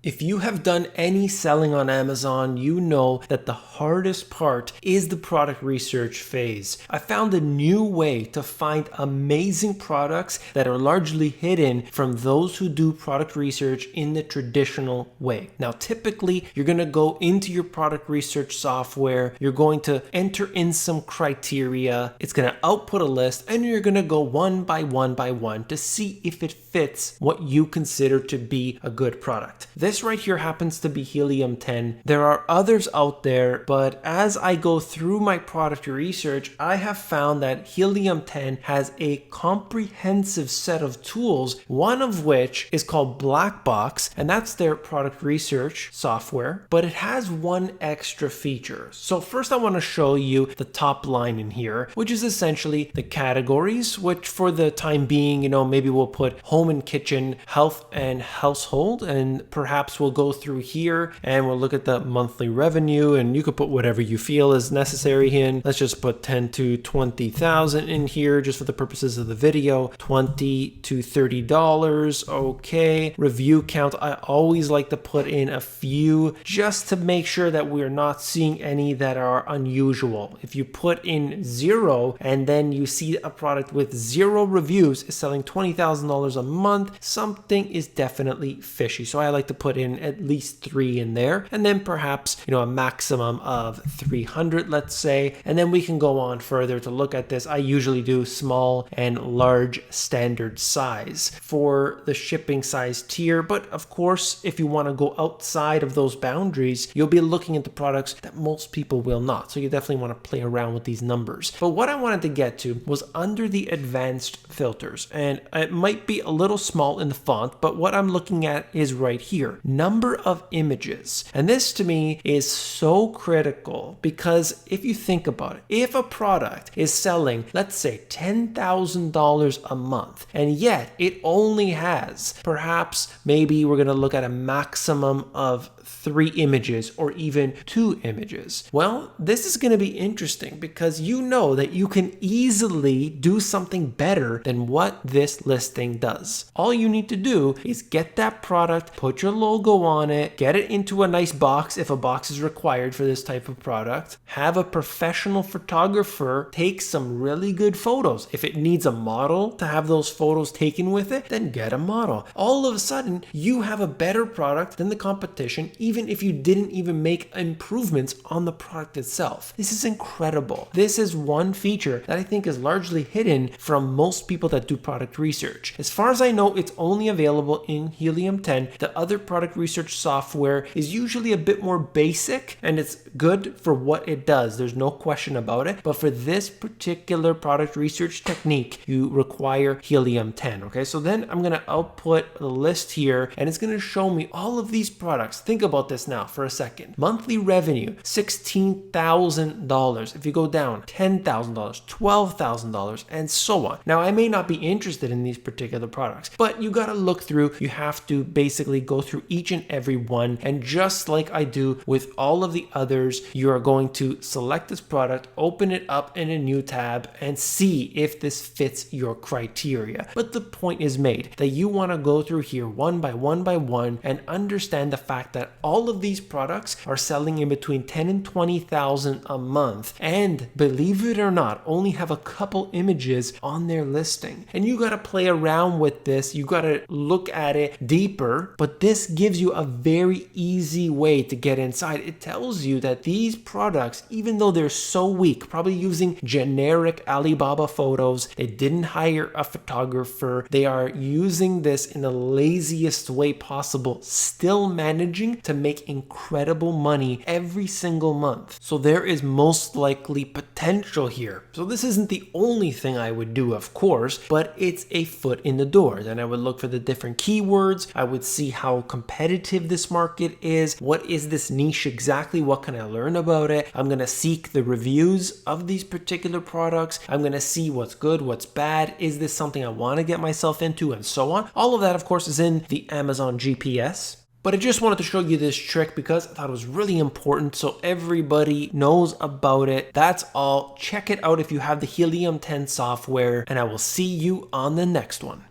If you have done any selling on Amazon, you know that the hardest part is the product research phase. I found a new way to find amazing products that are largely hidden from those who do product research in the traditional way. Now, typically, you're going to go into your product research software, you're going to enter in some criteria, it's going to output a list, and you're going to go one by one to see if it fits what you consider to be a good product. This right here happens to be Helium-10. There are others out there, but as I go through my product research, I have found that Helium-10 has a comprehensive set of tools, one of which is called Black Box, and that's their product research software, but it has one extra feature. So first I want to show you the top line in here, which is essentially the categories, which for the time being, maybe we'll put home and kitchen, health and household, and perhaps we'll go through here and we'll look at the monthly revenue, and you could put whatever you feel is necessary in. Let's just put 10 to 20,000 in here just for the purposes of the video. $20 to $30. Okay. Review count. I always like to put in a few just to make sure that we're not seeing any that are unusual. If you put in 0 and then you see a product with 0 reviews is selling $20,000 a month, something is definitely fishy. So I like to put in at least 3 in there, and then perhaps a maximum of 300, let's say, and then we can go on further to look at this. I usually do small and large standard size for the shipping size tier, but of course if you want to go outside of those boundaries, you'll be looking at the products that most people will not, so you definitely want to play around with these numbers. But what I wanted to get to was under the advanced filters, and it might be a little small in the font, but what I'm looking at is right here, number of images. And this to me is so critical because if you think about it, if a product is selling, let's say $10,000 a month, and yet it only has perhaps maybe we're going to look at a maximum of 3 images or even 2 images. Well, this is going to be interesting because you know that you can easily do something better than what this listing does. All you need to do is get that product, put your logo on it, get it into a nice box if a box is required for this type of product, have a professional photographer take some really good photos. If it needs a model to have those photos taken with it, then get a model. All of a sudden, you have a better product than the competition, even if you didn't even make improvements on the product itself. This is incredible. This is one feature that I think is largely hidden from most people that do product research. As far as I know, it's only available in Helium-10. The other product research software is usually a bit more basic and it's good for what it does. There's no question about it. But for this particular product research technique, you require Helium-10. Okay, so then I'm going to output a list here and it's going to show me all of these products. Think about this now for a second. Monthly revenue, $16,000. If you go down, $10,000, $12,000, and so on. Now, I may not be interested in these particular products, but you got to look through. You have to basically go through each and every one. And just like I do with all of the others, you are going to select this product, open it up in a new tab, and see if this fits your criteria. But the point is made that you want to go through here one by one and understand the fact that all of these products are selling in between 10 and 20,000 a month, and believe it or not, only have a couple images on their listing. And you got to play around with this. You got to look at it deeper, but this gives you a very easy way to get inside. It tells you that these products, even though they're so weak, probably using generic Alibaba photos, they didn't hire a photographer, they are using this in the laziest way possible, still managing to make incredible money every single month. So there is most likely potential here. So this isn't the only thing I would do, of course, but it's a foot in the door. Then I would look for the different keywords. I would see how competitive this market is. What is this niche exactly? What can I learn about it? I'm going to seek the reviews of these particular products. I'm going to see what's good, what's bad. Is this something I want to get myself into, and so on. All of that, of course, is in the Amazon GPS. But I just wanted to show you this trick because I thought it was really important so everybody knows about it. That's all. Check it out if you have the Helium-10 software, and I will see you on the next one.